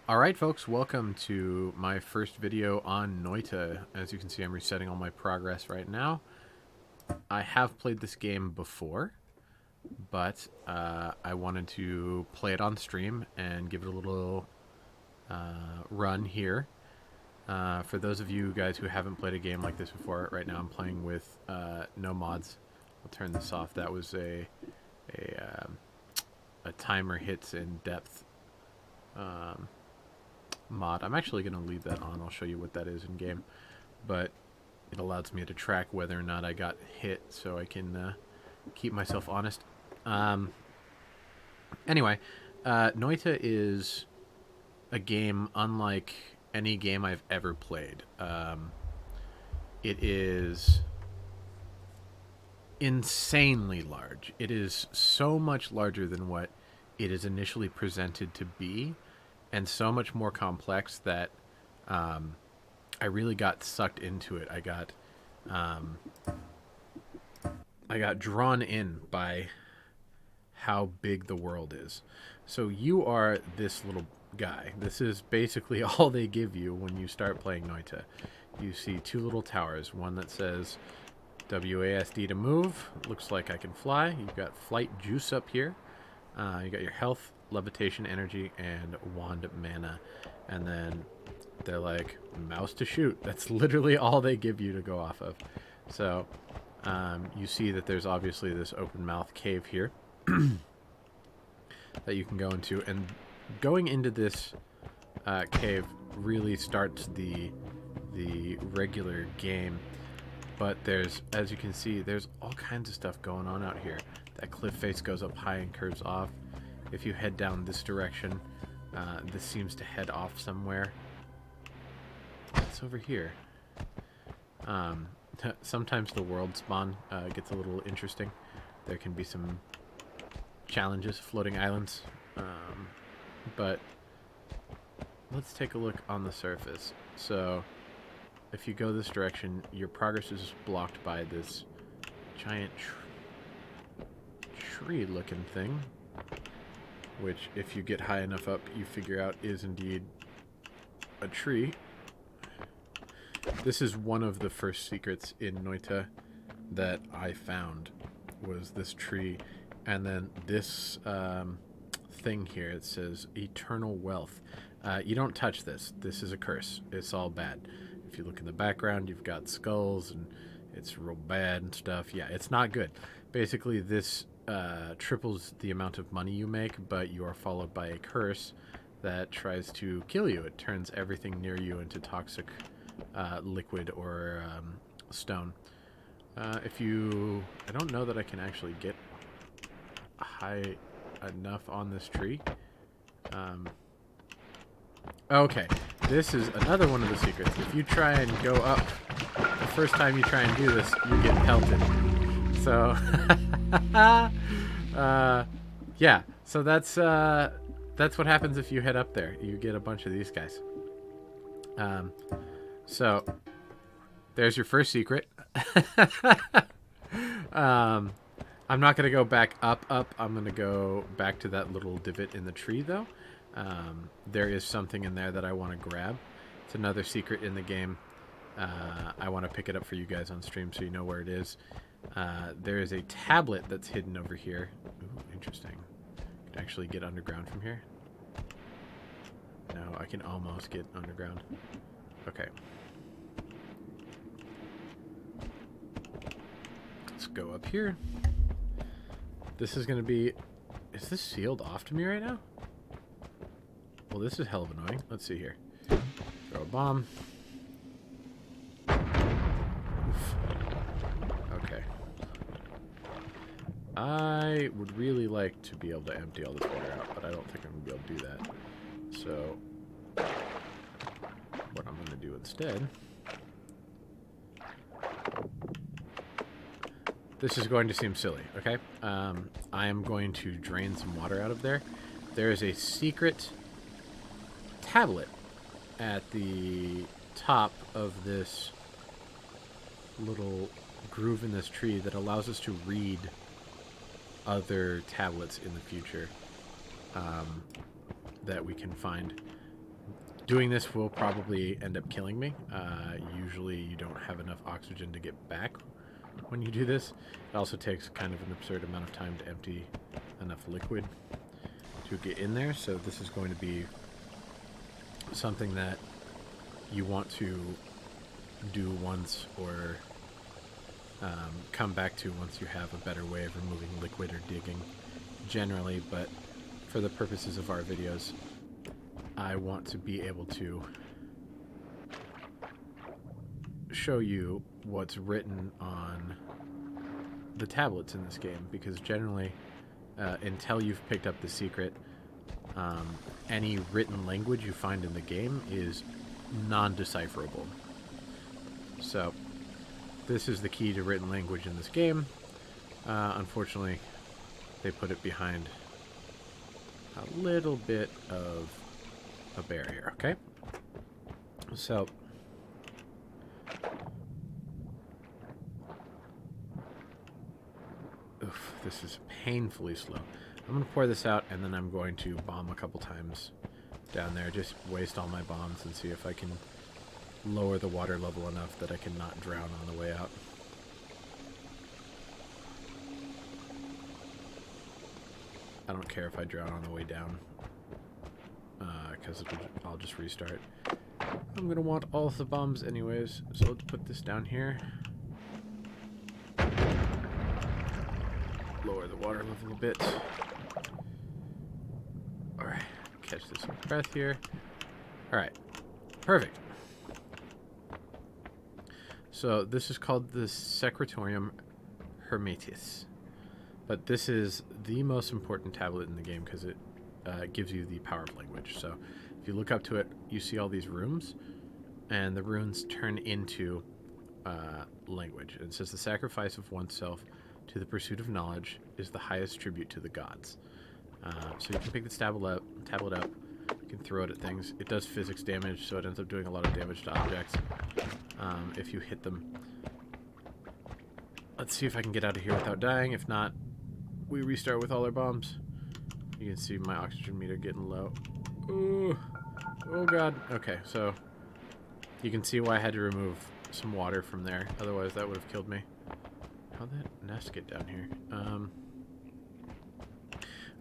Alright folks, welcome to my first video on Noita. As you can see, I'm resetting all my progress right now. I have played this game before, but I wanted to play it on stream and give it a little run here. For those of you guys who haven't played a game like this before, right now I'm playing with no mods. I'll turn this off. That was a timer hits in depth mod. I'm actually going to leave that on. I'll show you what that is in game, but it allows me to track whether or not I got hit, so I can keep myself honest. Anyway, Noita is a game unlike any game I've ever played. It is insanely large. It is so much larger than what it is initially presented to be, and so much more complex that I really got sucked into it. I got drawn in by how big the world is. So you are this little guy. This is basically all they give you when you start playing Noita. You see two little towers, one that says WASD to move. Looks like I can fly. You've got flight juice up here. You got your health, levitation energy, and wand mana. And then they're like, mouse to shoot. That's literally all they give you to go off of. So you see that there's obviously this open mouth cave here that you can go into. And going into this cave really starts the regular game. But there's, as you can see, there's all kinds of stuff going on out here. That cliff face goes up high and curves off. If you head down this direction, this seems to head off somewhere. It's over here. Sometimes the world spawn gets a little interesting. There can be some challenges, floating islands. But let's take a look on the surface. So if you go this direction, your progress is blocked by this giant tree-looking thing, which, if you get high enough up, you figure out is indeed a tree. This is one of the first secrets in Noita that I found, was this tree. And then this thing here, it says eternal wealth. You don't touch this. This is a curse. It's all bad. If you look in the background, you've got skulls and it's real bad and stuff. Yeah, it's not good. Basically, this triples the amount of money you make, but you are followed by a curse that tries to kill you. It turns everything near you into toxic liquid or stone. I don't know that I can actually get high enough on this tree. Okay, this is another one of the secrets. If you try and go up, the first time you try and do this, you get pelted. So, yeah. So that's what happens if you head up there. You get a bunch of these guys. So there's your first secret. I'm not gonna go back up. I'm gonna go back to that little divot in the tree, though. There is something in there that I want to grab. It's another secret in the game. I want to pick it up for you guys on stream so you know where it is. There is a tablet that's hidden over here. Ooh, interesting. I can actually get underground from here. No, I can almost get underground. Okay. Let's go up here. This is going to be... Is this sealed off to me right now? Well, this is hell of annoying. Let's see here. Throw a bomb. Oof. Okay. I would really like to be able to empty all this water out, but I don't think I'm going to be able to do that. So, what I'm going to do instead... This is going to seem silly, okay? I am going to drain some water out of there. There is a secret tablet at the top of this little groove in this tree that allows us to read other tablets in the future that we can find. Doing this will probably end up killing me. Usually you don't have enough oxygen to get back when you do this. It also takes kind of an absurd amount of time to empty enough liquid to get in there, so this is going to be something that you want to do once, or come back to once you have a better way of removing liquid or digging generally. But for the purposes of our videos, I want to be able to show you what's written on the tablets in this game, because generally, until you've picked up the secret, any written language you find in the game is non-decipherable. So this is the key to written language in this game. Unfortunately, they put it behind a little bit of a barrier. Okay, so this is painfully slow. I'm going to pour this out, and then I'm going to bomb a couple times down there. Just waste all my bombs and see if I can lower the water level enough that I can not drown on the way out. I don't care if I drown on the way down, because I'll just restart. I'm going to want all of the bombs anyways, so let's put this down here. Lower the water level a bit. Alright, catch this breath here. Alright, perfect. So this is called the Secretorium Hermetis. But this is the most important tablet in the game because it gives you the power of language. So if you look up to it, you see all these runes, and the runes turn into language. It says the sacrifice of oneself to the pursuit of knowledge is the highest tribute to the gods. So you can pick this tablet up, you can throw it at things. It does physics damage, so it ends up doing a lot of damage to objects if you hit them. Let's see if I can get out of here without dying. If not, we restart with all our bombs. You can see my oxygen meter getting low. Ooh. Oh god. Okay, so you can see why I had to remove some water from there. Otherwise that would have killed me. How'd that nest get down here?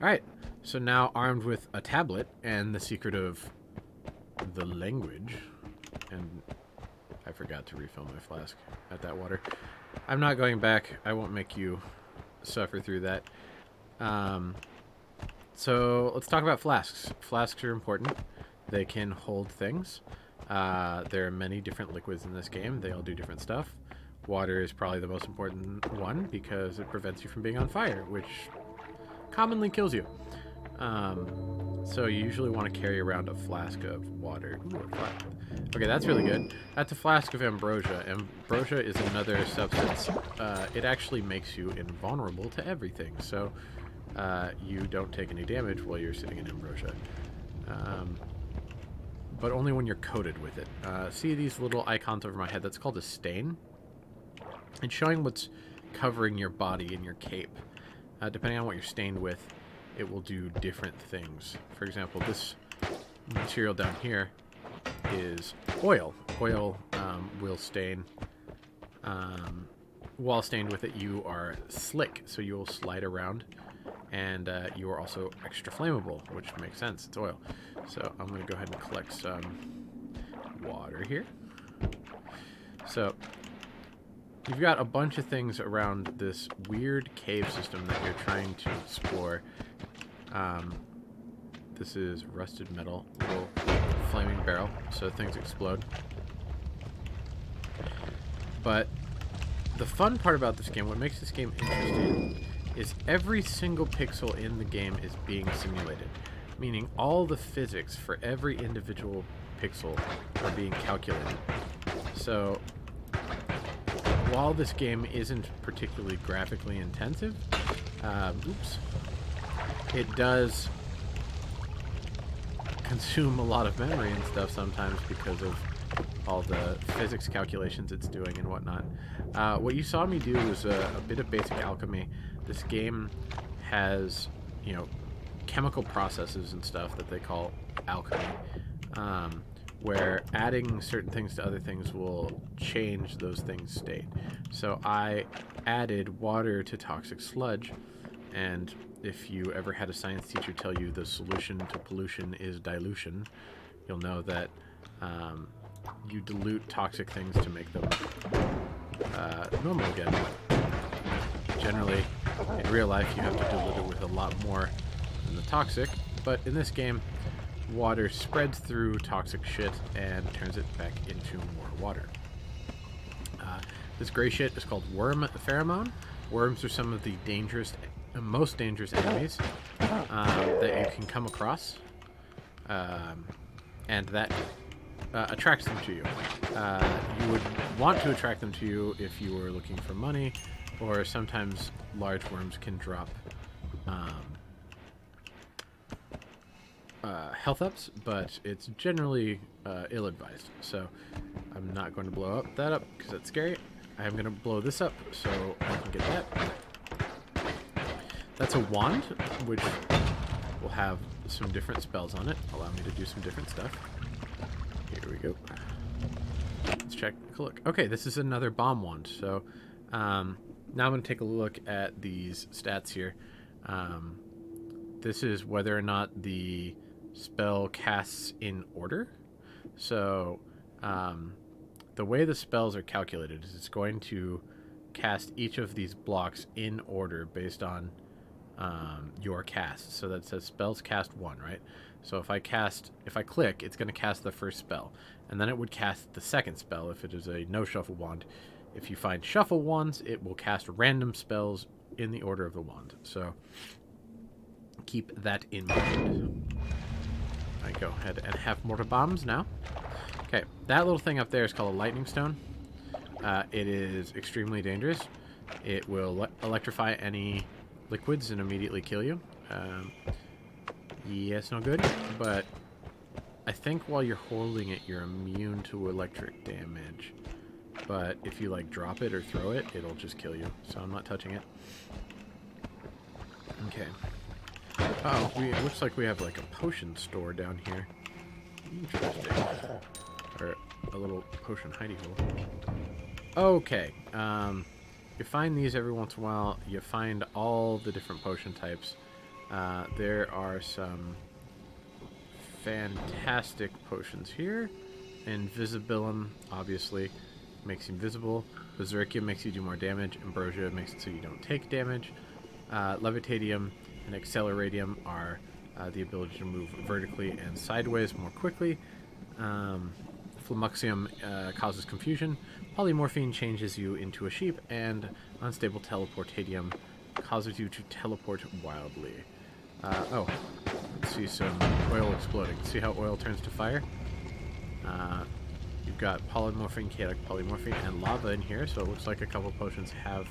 Alright, so now armed with a tablet and the secret of the language, and I forgot to refill my flask at that water. I'm not going back. I won't make you suffer through that. So let's talk about flasks. Flasks are important. They can hold things. There are many different liquids in this game. They all do different stuff. Water is probably the most important one because it prevents you from being on fire, which commonly kills you. So you usually want to carry around a flask of water. Ooh, a flask. Okay, that's really good. That's a flask of ambrosia. Ambrosia is another substance. It actually makes you invulnerable to everything, so you don't take any damage while you're sitting in ambrosia. But only when you're coated with it. See these little icons over my head? That's called a stain. It's showing what's covering your body and your cape. Depending on what you're stained with, it will do different things. For example, this material down here is oil. Oil will stain. While stained with it, you are slick, so you will slide around, and you are also extra flammable, which makes sense. It's oil. So I'm going to go ahead and collect some water here. So you've got a bunch of things around this weird cave system that you're trying to explore. This is rusted metal, little flaming barrel, so things explode. But the fun part about this game, what makes this game interesting, is every single pixel in the game is being simulated. Meaning all the physics for every individual pixel are being calculated. So while this game isn't particularly graphically intensive, it does consume a lot of memory and stuff sometimes because of all the physics calculations it's doing and whatnot. What you saw me do was a bit of basic alchemy. This game has, chemical processes and stuff that they call alchemy, where adding certain things to other things will change those things' state. So I added water to toxic sludge, and if you ever had a science teacher tell you the solution to pollution is dilution, you'll know that you dilute toxic things to make them normal again. Generally, in real life, you have to dilute it with a lot more than the toxic, but in this game, water spreads through toxic shit and turns it back into more water. This gray shit is called worm pheromone. Worms are some of the most dangerous enemies that you can come across, and that attracts them to you. You would want to attract them to you if you were looking for money, or sometimes large worms can drop health ups, but it's generally ill-advised. So I'm not going to blow that up because that's scary. I'm going to blow this up so I can get that. That's a wand, which will have some different spells on it. Allow me to do some different stuff. Here we go. Let's check a look. Okay, this is another bomb wand. So now I'm going to take a look at these stats here. This is whether or not the spell casts in order. So the way the spells are calculated is it's going to cast each of these blocks in order based on your cast. So that says spells cast 1, right? So if I click, it's going to cast the first spell, and then it would cast the second spell if it is a no shuffle wand. If you find shuffle wands, it will cast random spells in the order of the wand. So keep that in mind. I go ahead and have mortar bombs now. Okay, that little thing up there is called a lightning stone. It is extremely dangerous. It will electrify any liquids and immediately kill you. Yes, no good, but I think while you're holding it, you're immune to electric damage. But if you like drop it or throw it, it'll just kill you. So I'm not touching it. Okay. Oh, it looks like we have like a potion store down here. Interesting. Or a little potion hidey hole. Okay. You find these every once in a while. You find all the different potion types. There are some fantastic potions here. Invisibilum, obviously, makes you invisible. Berserkium makes you do more damage. Ambrosia makes it so you don't take damage. Levitatium and Acceleratium are the ability to move vertically and sideways more quickly. Flamuxium causes confusion. Polymorphine changes you into a sheep, and Unstable Teleportatium causes you to teleport wildly. Let's see some oil exploding. See how oil turns to fire? You've got polymorphine, chaotic polymorphine, and lava in here, so it looks like a couple potions have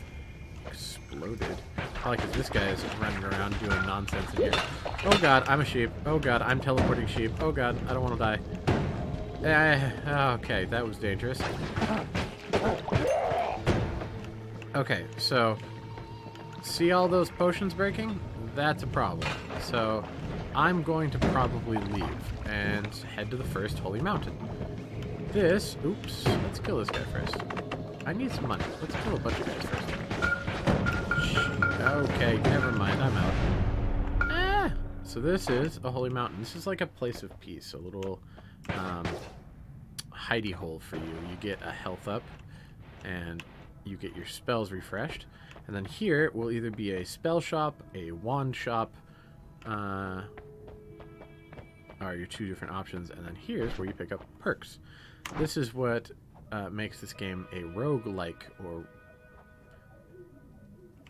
exploded. Probably because this guy is running around doing nonsense in here. Oh god, I'm a sheep. Oh god, I'm teleporting sheep. Oh god, I don't want to die. Okay, that was dangerous. Okay, so see all those potions breaking? That's a problem. So I'm going to probably leave and head to the first holy mountain. Oops, let's kill this guy first. I need some money. Let's kill a bunch of guys first. Okay, never mind, I'm out. So this is a holy mountain. This is like a place of peace, a little hidey hole for you. You get a health up, and you get your spells refreshed. And then here will either be a spell shop, a wand shop, are your two different options. And then here's where you pick up perks. This is what makes this game a roguelike, or...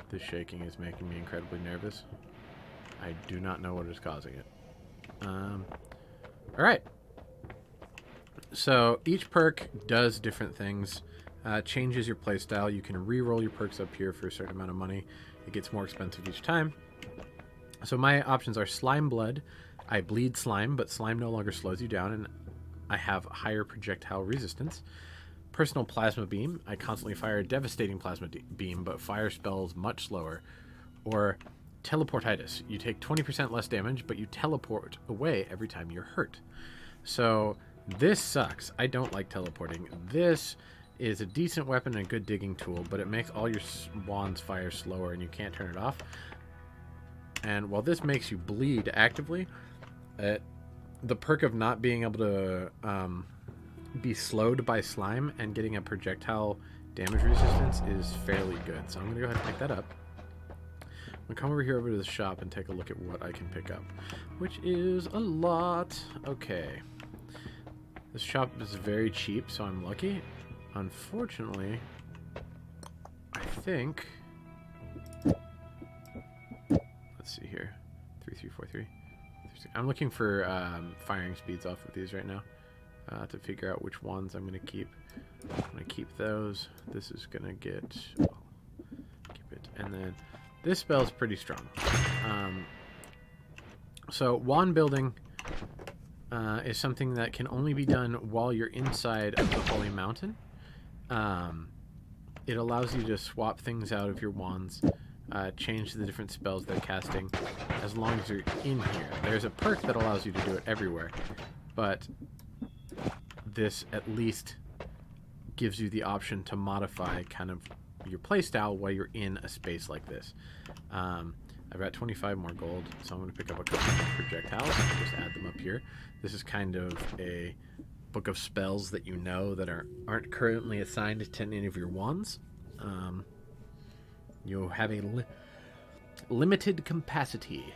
This shaking is making me incredibly nervous. I do not know what is causing it. Alright. So each perk does different things. Changes your playstyle. You can re-roll your perks up here for a certain amount of money. It gets more expensive each time. So my options are Slime Blood. I bleed slime, but slime no longer slows you down, and I have higher projectile resistance. Personal Plasma Beam. I constantly fire a devastating plasma beam, but fire spells much slower. Or Teleportitis. You take 20% less damage, but you teleport away every time you're hurt. So This sucks. I don't like teleporting. This is a decent weapon and a good digging tool, but it makes all your wands fire slower and you can't turn it off. And while this makes you bleed actively, the perk of not being able to be slowed by slime and getting a projectile damage resistance is fairly good. So I'm going to go ahead and pick that up. I'm going to come over here over to the shop and take a look at what I can pick up, which is a lot. Okay. This shop is very cheap, so I'm lucky. Unfortunately, I think... Let's see here. 3343. I'm looking for firing speeds off of these right now to figure out which ones I'm going to keep. I'm going to keep those. This is going to get... Well, keep it. And then this spell's pretty strong. So wand building is something that can only be done while you're inside of the Holy Mountain. It allows you to swap things out of your wands, change the different spells they're casting, as long as you're in here. There's a perk that allows you to do it everywhere, but this at least gives you the option to modify kind of your playstyle while you're in a space like this. I've got 25 more gold, so I'm going to pick up a couple more projectiles and just add them up here. This is kind of a book of spells that you know that aren't currently assigned to any of your wands. You have a limited capacity.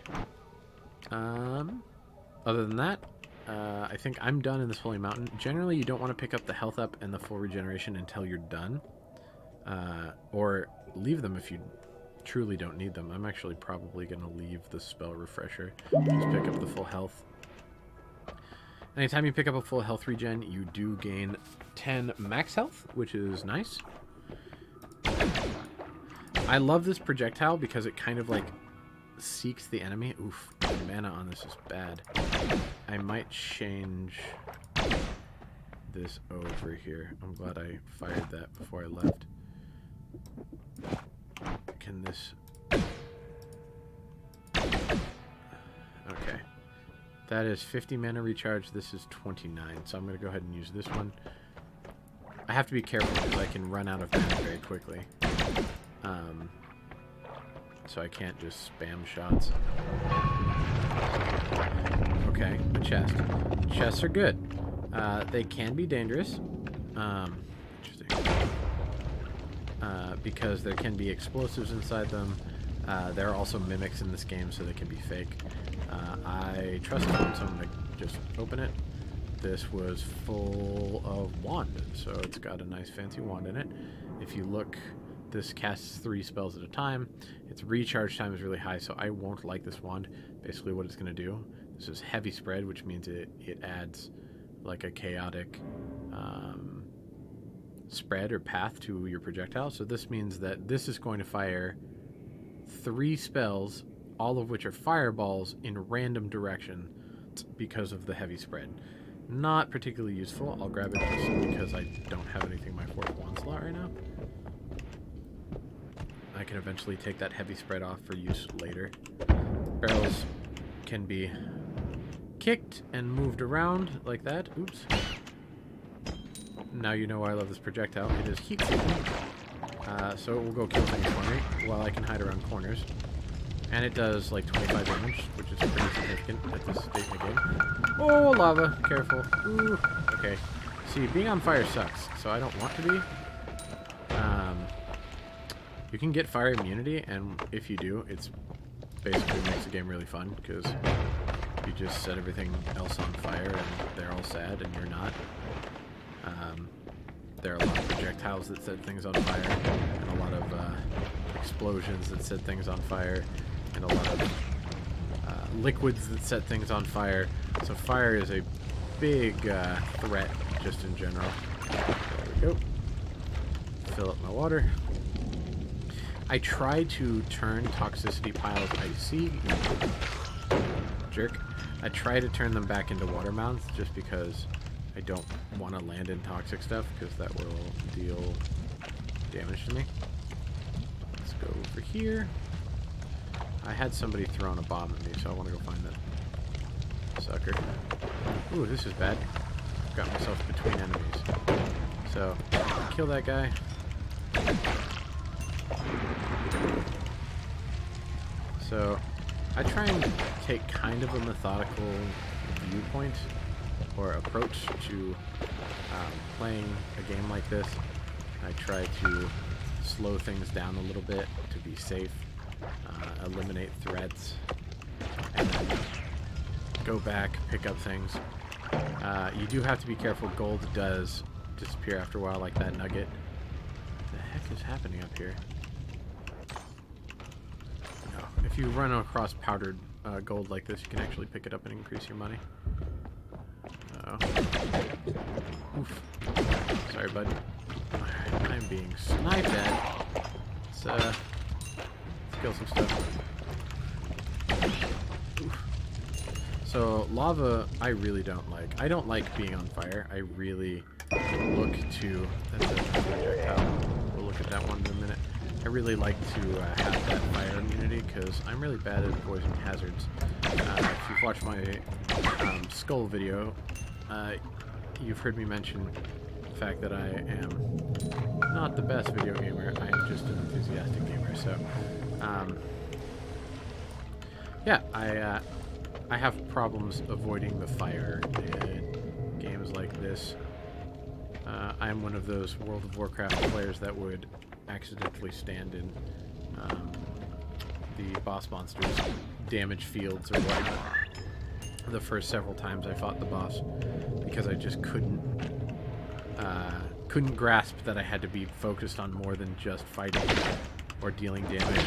Other than that, I think I'm done in this Holy Mountain. Generally, you don't want to pick up the health up and the full regeneration until you're done. Or leave them if you truly don't need them. I'm actually probably going to leave the spell refresher. Just pick up the full health. Anytime you pick up a full health regen, you do gain 10 max health, which is nice. I love this projectile because it kind of like seeks the enemy. Oof, the mana on this is bad. I might change this over here. I'm glad I fired that before I left. Can this... Okay. That is 50 mana recharge. This is 29, so I'm going to go ahead and use this one. I have to be careful because I can run out of mana very quickly. So I can't just spam shots. Okay, a chest. Chests are good. They can be dangerous. Interesting. Because there can be explosives inside them. There are also mimics in this game, so they can be fake. I trust them, so I'm going to just open it. This was full of wand, so it's got a nice fancy wand in it. If you look, this casts 3 spells at a time. Its recharge time is really high, so I won't like this wand. Basically what it's going to do, this is heavy spread, which means it adds like a chaotic spread or path to your projectile. So this means that this is going to fire 3 spells, all of which are fireballs in random direction because of the heavy spread. Not particularly useful. I'll grab it just because I don't have anything in my 4th wand slot right now. I can eventually take that heavy spread off for use later. Barrels can be kicked and moved around like that. Oops. Now you know why I love this projectile. It is heat seeking. So it will go kill things for me while I can hide around corners. And it does like 25 damage, which is pretty significant at this stage in the game. Oh, lava. Careful. Ooh. Okay. See, being on fire sucks, so I don't want to be. You can get fire immunity, and if you do, it's basically makes the game really fun, because you just set everything else on fire, and they're all sad, and you're not. There are a lot of projectiles that set things on fire, and a lot of explosions that set things on fire, and a lot of liquids that set things on fire. So fire is a big threat just in general. There we go. Fill up my water. I try to turn toxicity piles I see. Jerk. I try to turn them back into water mounts just because I don't want to land in toxic stuff, because that will deal damage to me. Let's go over here. I had somebody throwing a bomb at me, so I want to go find that sucker. Ooh, this is bad. got myself between enemies. So, kill that guy. So, I try and take kind of a methodical viewpoint or approach to playing a game like this. I try to slow things down a little bit to be safe, eliminate threats, and then go back, pick up things. You do have to be careful. Gold does disappear after a while, like that nugget. What the heck is happening up here? No. If you run across powdered gold like this, you can actually pick it up and increase your money. Oof. Sorry, bud. I'm being sniped at. Let's kill some stuff. Oof. So, lava, I really don't like. I don't like being on fire. I really look to... That's a projectile. We'll look at that one in a minute. I really like to have that fire immunity because I'm really bad at avoiding hazards. If you've watched my skull video, you've heard me mention the fact that I am not the best video gamer. I am just an enthusiastic gamer. So, yeah, I have problems avoiding the fire in games like this. I am one of those World of Warcraft players that would accidentally stand in the boss monsters' damage fields or whatnot the first several times I fought the boss because I just couldn't grasp that I had to be focused on more than just fighting or dealing damage.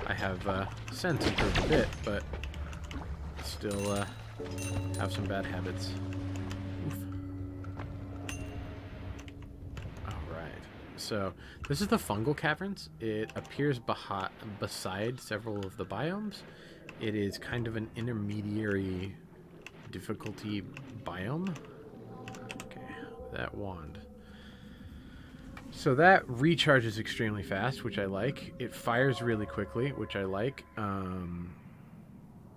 I have since improved a bit, but still have some bad habits. Oof. Alright, so this is the Fungal Caverns. It appears beside several of the biomes. It is kind of an intermediary difficulty biome. Okay, that wand. So that recharges extremely fast, which I like. It fires really quickly, which I like.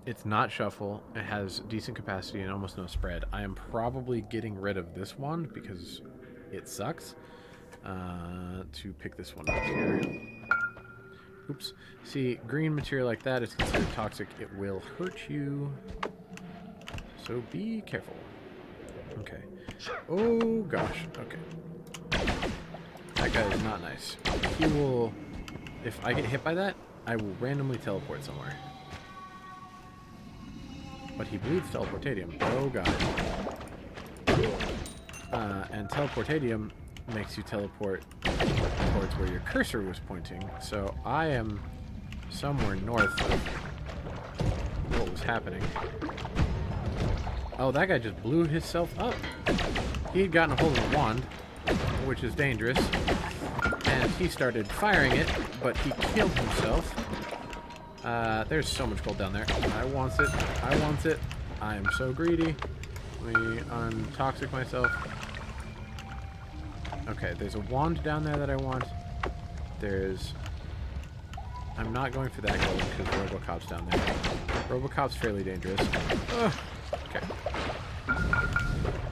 It's not shuffle. It has decent capacity and almost no spread. I am probably getting rid of this wand because it sucks. To pick this one up here. Oops. See, green material like that is considered toxic. It will hurt you. So be careful. Okay. Oh, gosh. Okay. That guy is not nice. He will... If I get hit by that, I will randomly teleport somewhere. But he bleeds teleportadium. Oh, God. And teleportadium makes you teleport towards where your cursor was pointing. So I am somewhere north of what was happening. Oh, that guy just blew himself up. He had gotten a hold of a wand, which is dangerous. And he started firing it, but he killed himself. There's so much gold down there. I want it. I want it. I am so greedy. Let me untoxic myself. Okay, there's a wand down there that I want. There's... I'm not going for that gold because Robocop's down there. Robocop's fairly dangerous. Ugh. Okay.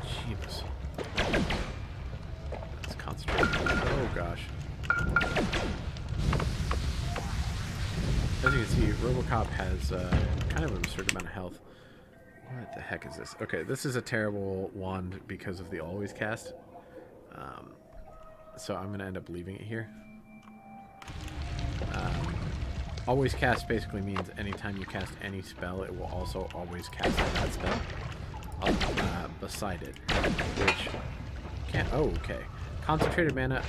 Jeebus. Let's concentrate. Oh, gosh. As you can see, Robocop has kind of an absurd amount of health. What the heck is this? Okay, this is a terrible wand because of the always cast. So I'm going to end up leaving it here. Always cast basically means anytime you cast any spell, it will also always cast that spell beside it. Which can't... Oh, okay. Concentrated mana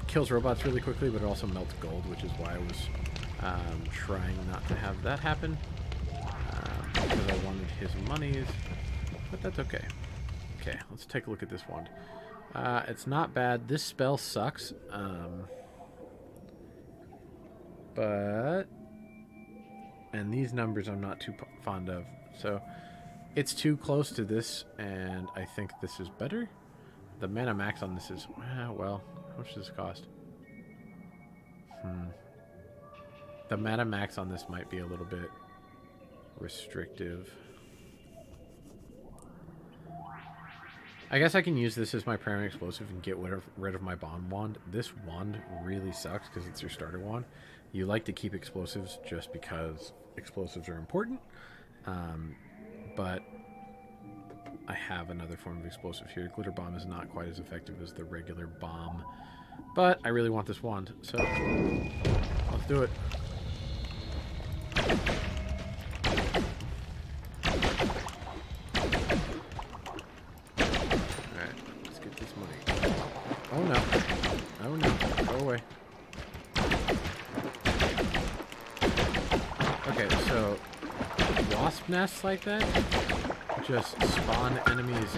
kills robots really quickly, but it also melts gold, which is why I was trying not to have that happen. Because I wanted his monies. But that's okay. Okay, let's take a look at this wand. It's not bad. This spell sucks. But... And these numbers I'm not too fond of. So, it's too close to this, and I think this is better. The mana max on this is... well, how much does this cost? The mana max on this might be a little bit restrictive. I guess I can use this as my primary explosive and get rid of my bomb wand. This wand really sucks because it's your starter wand. You like to keep explosives just because explosives are important. But I have another form of explosive here. Glitter bomb is not quite as effective as the regular bomb. But I really want this wand, so let's do it. Alright, let's get this money. Oh no. Oh no. Go away. Okay, so wasp nests like that just spawn enemies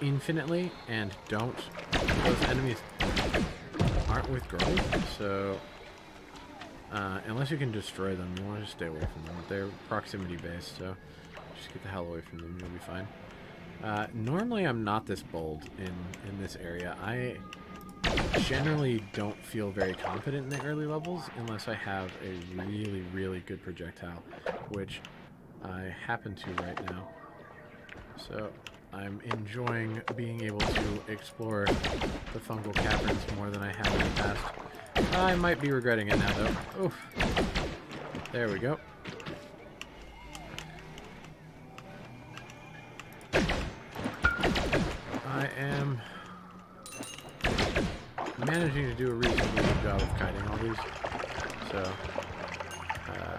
infinitely and don't. Those enemies aren't with growth, so unless you can destroy them, you want to just stay away from them. They're proximity based, so just get the hell away from them. You'll be fine. Normally, I'm not this bold in this area. I generally don't feel very confident in the early levels unless I have a really, really good projectile, which I happen to right now. So I'm enjoying being able to explore the Fungal Caverns more than I have in the past. I might be regretting it now, though. Oof. There we go. I am managing to do a reasonably good job of kiting all these, so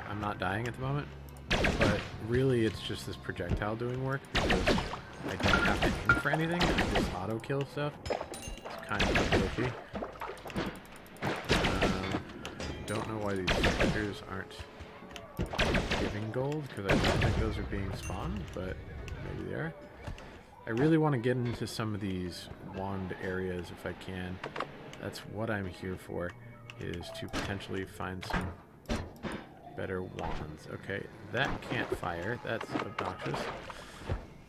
I'm not dying at the moment. But really, it's just this projectile doing work because I don't have to aim for anything. I just auto kill stuff. It's kind of glitchy. Don't know why these spiders aren't giving gold because I don't think those are being spawned, but maybe they are. I really want to get into some of these wand areas if I can. That's what I'm here for, is to potentially find some better wands. Okay, that can't fire. That's obnoxious.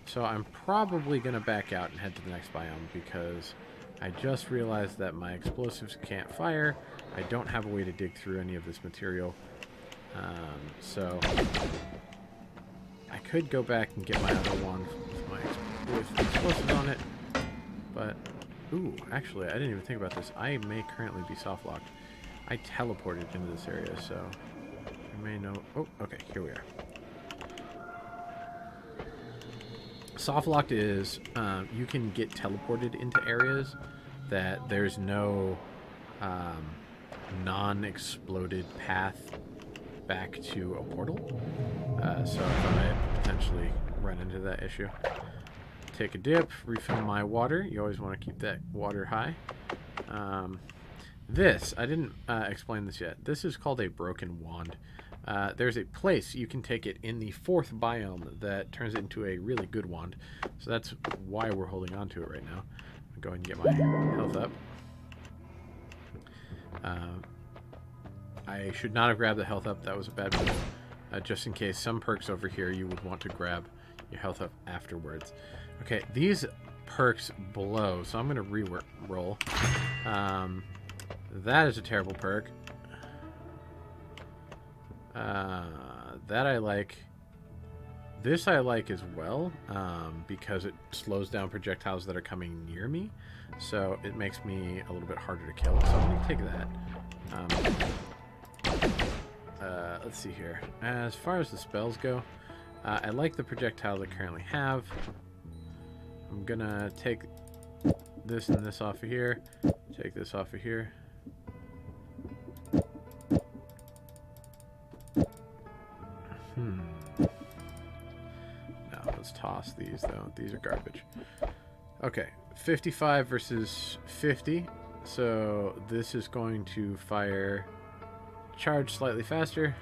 So I'm probably going to back out and head to the next biome because I just realized that my explosives can't fire. I don't have a way to dig through any of this material. So I could go back and get my other wand with explosives on it. But, ooh, actually, I didn't even think about this. I may currently be soft locked. I teleported into this area, so I may know. Oh, okay, here we are. Soft locked is you can get teleported into areas that there's no non-exploded path back to a portal. So I thought I'd potentially run into that issue. Take a dip, refill my water. You always want to keep that water high. This, I didn't explain this yet. This is called a broken wand. There's a place you can take it in the 4th biome that turns it into a really good wand. So that's why we're holding on to it right now. I'll go ahead and get my health up. I should not have grabbed the health up. That was a bad move. Just in case, some perks over here you would want to grab your health up afterwards. Okay, these perks below, so I'm going to re-roll. That is a terrible perk. That I like. This I like as well, because it slows down projectiles that are coming near me. So it makes me a little bit harder to kill. So I'm going to take that. Let's see here. As far as the spells go, I like the projectile I currently have. I'm going to take this and this off of here. Take this off of here. No, let's toss these, though. These are garbage. Okay, 55 versus 50. So this is going to fire charge slightly faster.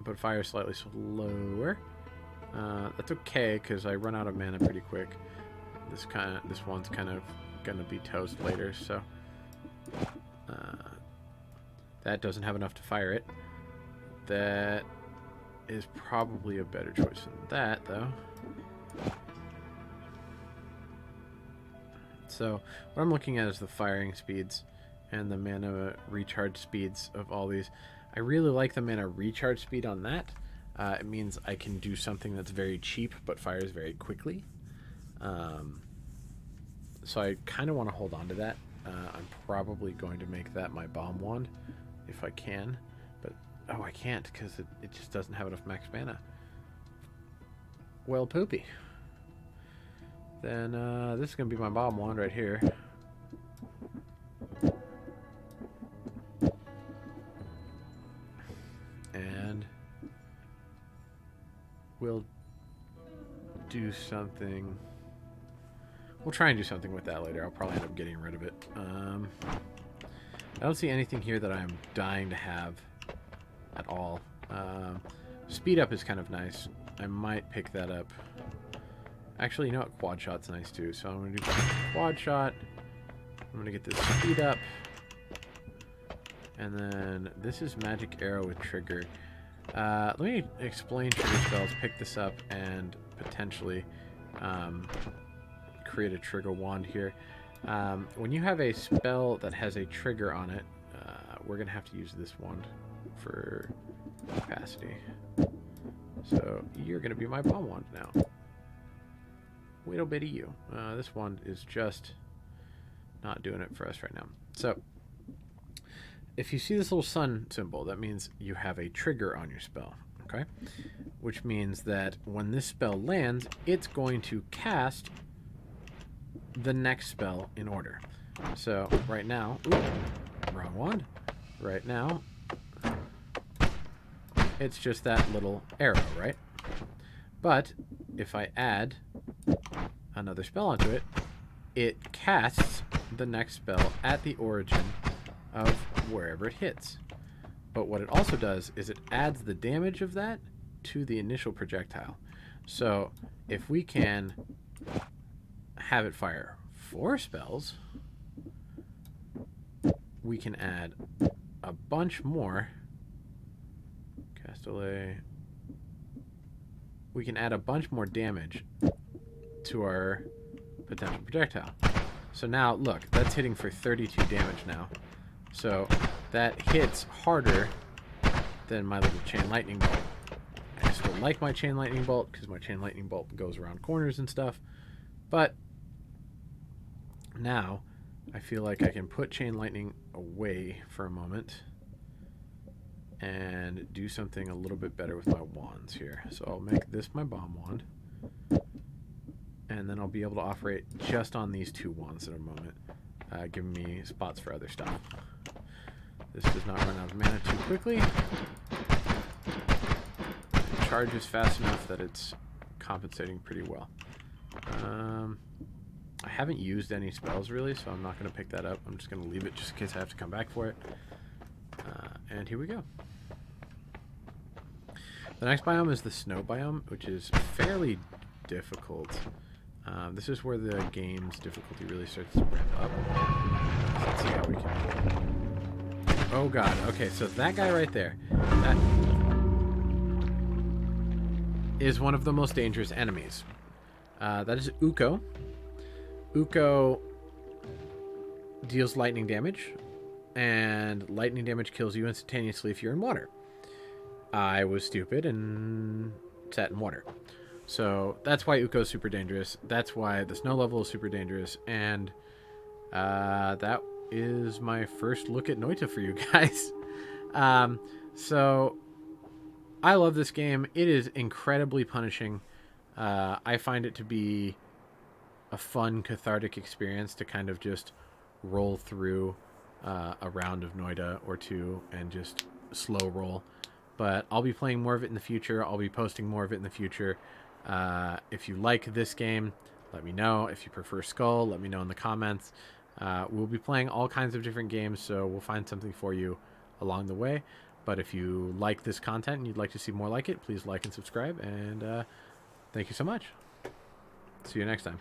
But fire slightly slower. That's okay, because I run out of mana pretty quick. This one's kind of gonna be toast later, so that doesn't have enough to fire it. That is probably a better choice than that, though. So what I'm looking at is the firing speeds and the mana recharge speeds of all these. I really like the mana recharge speed on that. It means I can do something that's very cheap but fires very quickly. So I kind of want to hold on to that. I'm probably going to make that my bomb wand if I can. But, oh, I can't because it just doesn't have enough max mana. Well, poopy. Then this is going to be my bomb wand right here. And we'll do something. We'll try and do something with that later. I'll probably end up getting rid of it. I don't see anything here that I'm dying to have at all. Speed up is kind of nice. I might pick that up. Actually, you know what? Quad shot's nice too. So I'm going to do quad shot. I'm going to get this speed up. And then this is magic arrow with trigger. Let me explain trigger spells, pick this up, and potentially create a trigger wand here. When you have a spell that has a trigger on it, we're going to have to use this wand for capacity. So you're going to be my bomb wand now. Little bitty you. This wand is just not doing it for us right now. So if you see this little sun symbol, that means you have a trigger on your spell. Okay? Which means that when this spell lands, it's going to cast the next spell in order. So right now, wrong wand. Right now, it's just that little arrow, right? But if I add another spell onto it, it casts the next spell at the origin of wherever it hits. But what it also does is it adds the damage of that to the initial projectile. So if we can have it fire 4 spells, we can add a bunch more. Castellet. We can add a bunch more damage to our potential projectile. So now, look, that's hitting for 32 damage now. So that hits harder than my little chain lightning bolt. I still like my chain lightning bolt because my chain lightning bolt goes around corners and stuff. But now I feel like I can put chain lightning away for a moment and do something a little bit better with my wands here. So I'll make this my bomb wand, and then I'll be able to operate just on these 2 wands at a moment, giving me spots for other stuff. This does not run out of mana too quickly. It charges fast enough that it's compensating pretty well. I haven't used any spells really, so I'm not going to pick that up. I'm just going to leave it just in case I have to come back for it. And here we go. The next biome is the snow biome, which is fairly difficult. This is where the game's difficulty really starts to ramp up. So let's see how we can... Oh god, okay, so that guy right there, that is one of the most dangerous enemies. That is Uko. Uko deals lightning damage, and lightning damage kills you instantaneously if you're in water. I was stupid and sat in water. So that's why Uko is super dangerous. That's why the snow level is super dangerous. And that is my first look at Noita for you guys. So I love this game. It is incredibly punishing. I find it to be a fun, cathartic experience to kind of just roll through a round of Noita or 2 and just slow roll. But I'll be playing more of it in the future. I'll be posting more of it in the future. If you like this game, let me know. If you prefer Skull, let me know in the comments. We'll be playing all kinds of different games, so we'll find something for you along the way. But if you like this content and you'd like to see more like it, please like and subscribe. And thank you so much. See you next time.